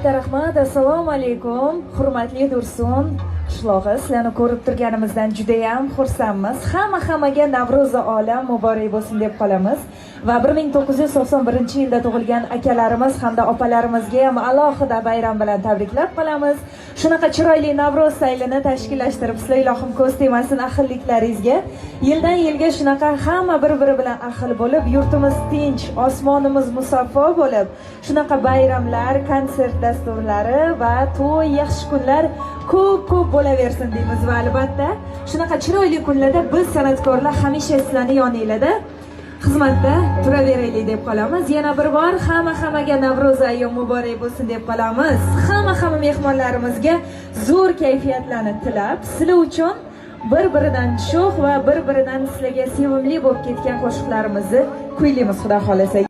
katta rahmat. Assalomu alaykum. Hurmatli Dursun qishlog'i, sizlarni ko'rib turganimizdan juda ham xursandmiz. Hammaga Navro'zi olam muborak bo'lsin deb qolamiz va 1991-yilda tug'ilgan akalarimiz hamda opalarimizga ham alohida bayram bilan tabriklab qolamiz. Shunaqa chiroyli Navro'z saylini tashkillashtirib, sizlar ilohim ko'z tegmasin ahilliklaringizga. Yildan yilga shunaqa hamma bir-biri bilan ahil bo'lib, yurtimiz tinch, osmonimiz musaffo bo'lib, shunaqa bayramlar, konsert dasturlari va to'y, yaxshi kunlar ko'p bo'laversin deymiz va albatta shunaqa chiroyli kunlarda biz san'atkorlar hamisha sizlarning yoningizda xizmatda turaveraylik deb qolamiz. Yana bir bor hammaga Navro'z ayyom muborak bo'lsin deb qolamiz. Hamma mehmonlarimizga zo'r kayfiyatlarni tilab, sizlar uchun bir-biridan sho'x va bir-biridan sizlarga sevimli bo'lib ketgan qo'shiqlarimizni kuylaymiz, xudo xolasa.